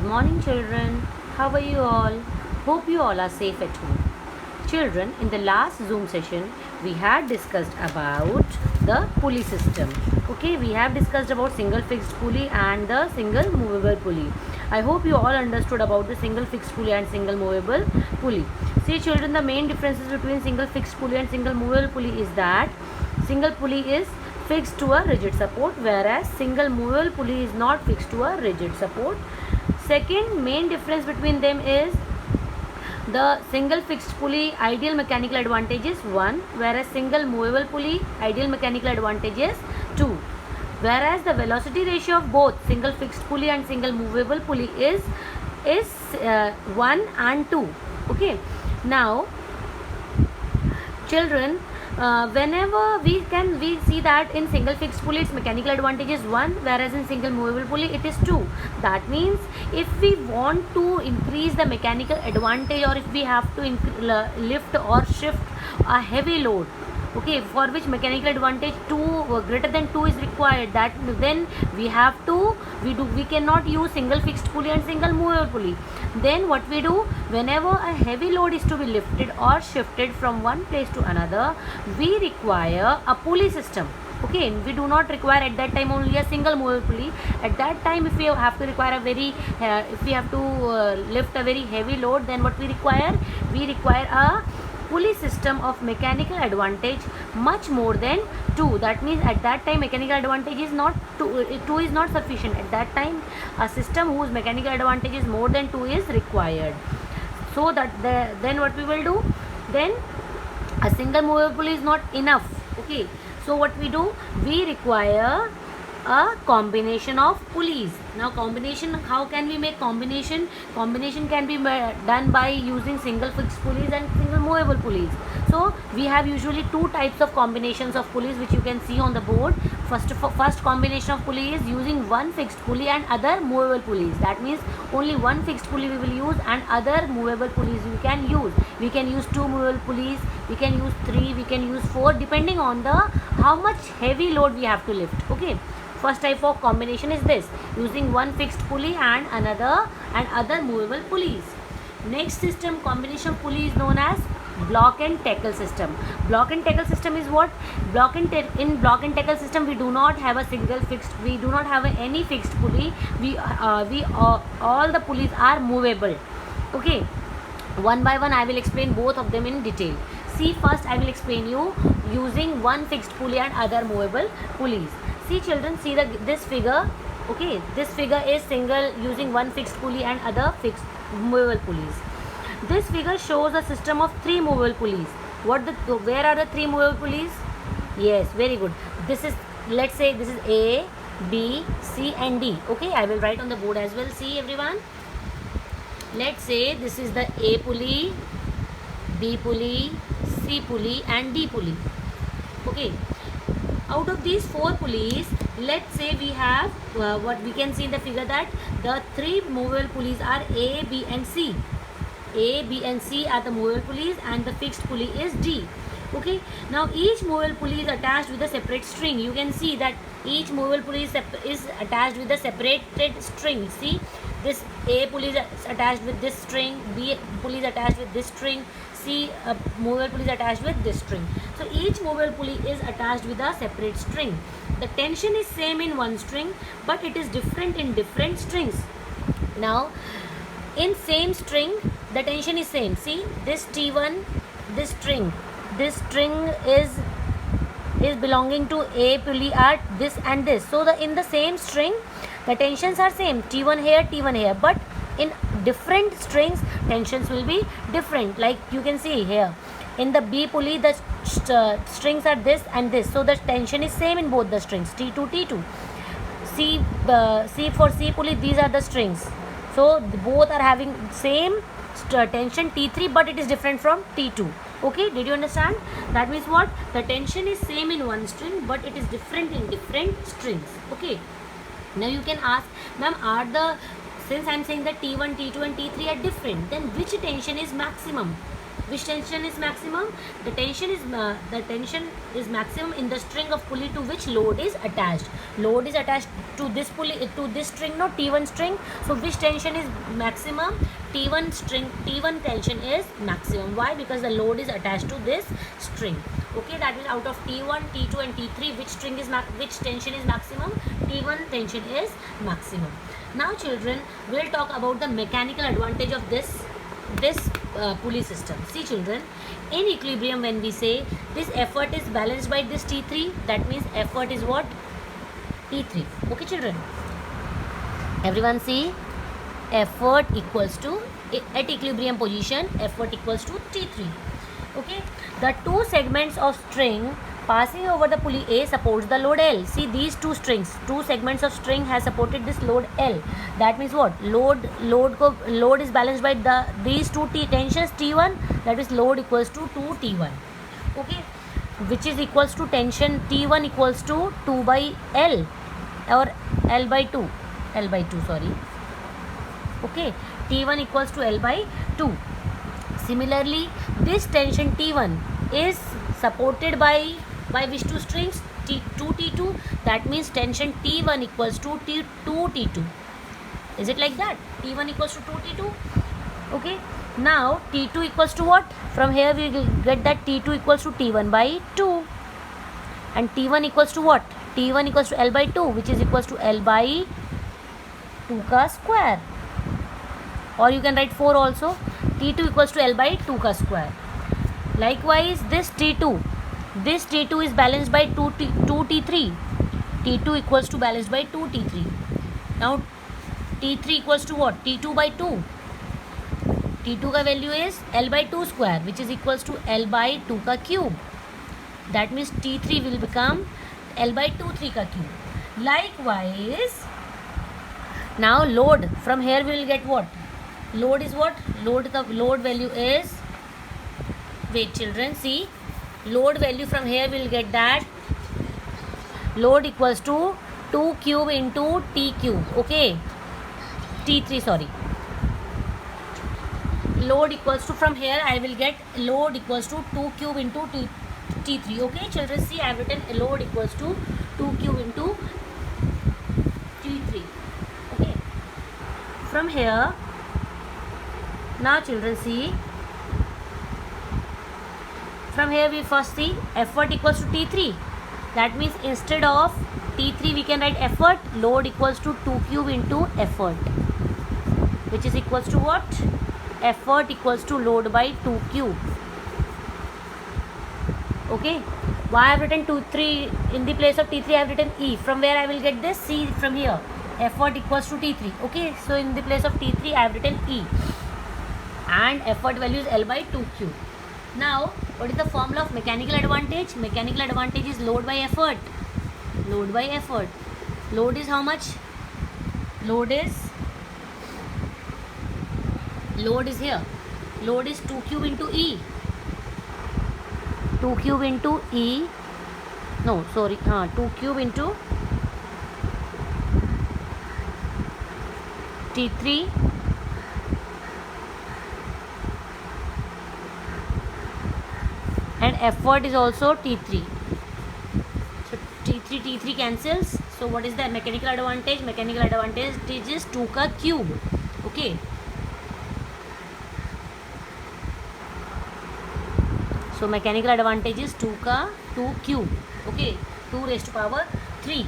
morning, children. How are you all? Hope you all are safe at home. Children, in the last Zoom session, we had discussed about the pulley system. Okay, we have discussed about single fixed pulley and the single movable pulley. I hope you all understood about the single fixed pulley and single movable pulley. See, children, the main differences between single fixed pulley and single movable pulley is that single pulley is fixed to a rigid support, whereas single movable pulley is not fixed to a rigid support. Second main difference between them is the single fixed pulley ideal mechanical advantage is 1, whereas single movable pulley ideal mechanical advantage is 2. Whereas the velocity ratio of both single fixed pulley and single movable pulley is 1 and 2. Okay. Now, children, whenever we see that in single fixed pulley its mechanical advantage is 1, whereas in single movable pulley it is 2. That means if we want to increase the mechanical advantage, or if we have to lift or shift a heavy load, okay, for which mechanical advantage 2 greater than 2 is required, that then we cannot use single fixed pulley and single movable pulley. Then what we do, whenever a heavy load is to be lifted or shifted from one place to another, we require a pulley system. Okay, we do not require at that time only a single movable pulley. At that time, if we have to lift a very heavy load, then what we require? We require a pulley system of mechanical advantage much more than 2. That means at that time mechanical advantage is not 2 is not sufficient. At that time a system whose mechanical advantage is more than 2 is required. So that then what we will do, then a single movable pulley is not enough. Okay, so what we do, we require a combination of pulleys. Now combination, how can we make combination? Combination can be done by using single fixed pulleys and single movable pulleys. So we have usually 2 types of combinations of pulleys which you can see on the board. First combination of pulley is using one fixed pulley and other movable pulleys. That means only one fixed pulley we will use and other movable pulleys we can use. We can use 2 movable pulleys, we can use 3, we can use 4, depending on the how much heavy load we have to lift. Okay. First type of combination is this, using one fixed pulley and other movable pulleys. Next system, combination of pulley, is known as block and tackle system. Block and tackle system is what? In block and tackle system we do not have any fixed pulley. All the pulleys are movable. Okay, one by one I will explain both of them in detail. See, first I will explain you using one fixed pulley and other movable pulleys. See, children, see this figure. Okay, this figure is single using one fixed pulley and other fixed movable pulleys. This figure shows a system of 3 movable pulleys. Where are the 3 movable pulleys? Yes, very good. This is, let's say this is A, B, C and D. Okay, I will write on the board as well. See, everyone. Let's say this is the A pulley, B pulley, C pulley and D pulley. Okay. Out of these 4 pulleys, let's say we have what we can see in the figure, that the 3 movable pulleys are A, B and C. A, B and C are the movable pulleys and the fixed pulley is D. Okay. Now each movable pulley is attached with a separate string. You can see that each movable pulley is attached with a separated string. See, this A pulley is attached with this string, B pulley is attached with this string, C movable pulley is attached with this string. So each movable pulley is attached with a separate string. The tension is same in one string, but it is different in different strings. Now, in same string, the tension is same. See, this T1, this string is belonging to A pulley at this and this. So in the same string, the tensions are same. T1 here, T1 here, but in different strings, tensions will be different. Like you can see here, in the B pulley, the strings are this and this. So the tension is same in both the strings, T2, T2. C for C pulley, these are the strings. So both are having same tension T3, but it is different from T2. Okay, did you understand? That means what? The tension is same in one string, but it is different in different strings. Okay. Now you can ask, ma'am, since I am saying that T1, T2 and T3 are different, then which tension is maximum? Which tension is maximum? The tension is maximum in the string of pulley to which load is attached. Load is attached to this string, no, T1 string. So which tension is maximum? T1 tension is maximum. Why? Because the load is attached to this string. Okay, that means out of T1, T2 and T3, which tension is maximum? T1 tension is maximum. Now children, we'll talk about the mechanical advantage of this pulley system. See children, in equilibrium, when we say this effort is balanced by this T3, that means effort is what? T3. Okay children, everyone see, effort equals to, at equilibrium position, effort equals to T3. Okay, the two segments of string passing over the pulley A supports the load L. See, these two segments of string has supported this load L. That means what? Load is balanced by these two tensions T1. That is, load equals to 2 T1. Okay, which is equals to tension T1 equals to 2 by L, or L by 2. Sorry. Okay, T1 equals to L by 2. Similarly, this tension T1 is supported by which two strings? T2, T2. That means tension T1 equals to 2 T2. Is it like that? T1 equals to 2 T2. Okay. Now T2 equals to what? From here we will get that T2 equals to T1 by 2. And T1 equals to what? T1 equals to L by 2, which is equals to L by 2 ka square. Or you can write 4 also. T2 equals to L by 2 ka square. Likewise, this T2 is balanced by 2 T3. T2 equals to balanced by 2 T3. Now T3 equals to what? T2 by 2. T2 ka value is L by 2 square, which is equals to L by 2 ka cube. That means T3 will become L by 2 3 ka cube. Likewise, now load, from here we will get what? Load is what? Load value is, wait children, see, load value from here we will get that load equals to 2 cube into T cube. Okay, T3, sorry. Load equals to, from here I will get load equals to 2 cube into T3. Okay children, see, I have written load equals to 2 cube into T3. Okay, from here, now children see, from here we first see effort equals to T3. That means instead of T3 we can write effort, load equals to 2 cube into effort, which is equals to what? Effort equals to load by 2 cube. Okay, why I have written 3 in the place of T3? I have written E. From where I will get this? See, from here, effort equals to T3. Okay, so in the place of T3 I have written E, and effort value is L by 2 cube. Now, what is the formula of mechanical advantage? Mechanical advantage is load by effort. Load by effort. Load is how much? Load is here. Load is 2 cube into E. 2 cube into E. No, sorry. 2 cube into T3 and effort is also T3. So T3 cancels. So what is the mechanical advantage? Mechanical advantage is 2 ka cube. Okay. So mechanical advantage is 2 cube. Okay, 2 raised to power 3.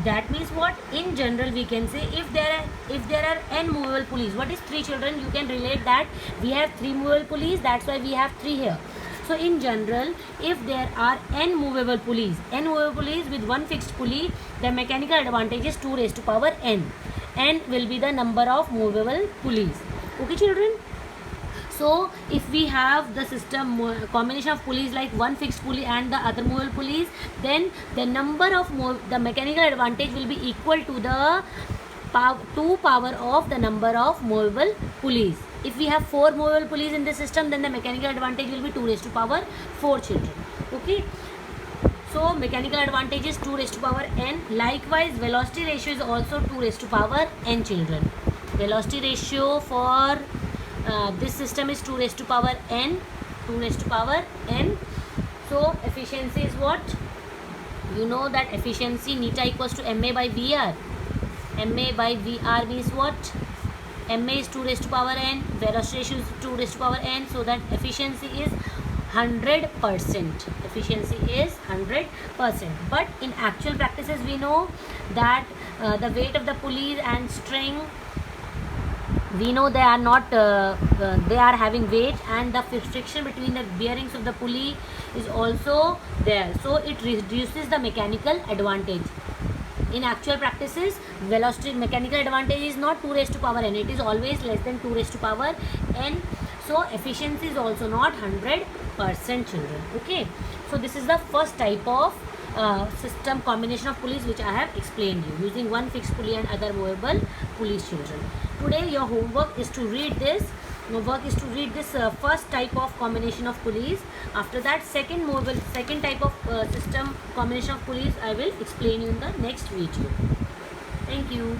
That means what? In general we can say, if there are n movable pulleys. What is 3 children? You can relate that we have 3 movable pulleys. That's why we have 3 here. So in general, if there are n movable pulleys with one fixed pulley, the mechanical advantage is 2 raised to power n. N will be the number of movable pulleys. Okay children? So if we have the system combination of pulleys like one fixed pulley and the other movable pulleys, then the number of the mechanical advantage will be equal to the 2 power of the number of movable pulleys. If we have 4 movable pulleys in the system, then the mechanical advantage will be 2 raised to power 4 children. Okay. So mechanical advantage is 2 raised to power n. Likewise, velocity ratio is also 2 raised to power n children. Velocity ratio for this system is 2 raised to power n. 2 raised to power n. So efficiency is what? You know that efficiency neta equals to ma by VR. MA by VR means what? MA is 2 raised to power n, velocity ratio is 2 raised to power n, so that efficiency is 100%. Efficiency is 100%. But in actual practices, we know that the weight of the pulleys and string, we know they are not they are having weight, and the friction between the bearings of the pulley is also there, so it reduces the mechanical advantage. In actual practices, velocity mechanical advantage is not 2 raised to power n, it is always less than 2 raised to power n, so efficiency is also not 100%, children. Okay, so this is the first type of system combination of pulleys which I have explained you, using one fixed pulley and other movable pulleys, children. Today your homework is to read this. First type of combination of pulleys. After that, second type of system combination of pulleys I will explain you in the next video. Thank you.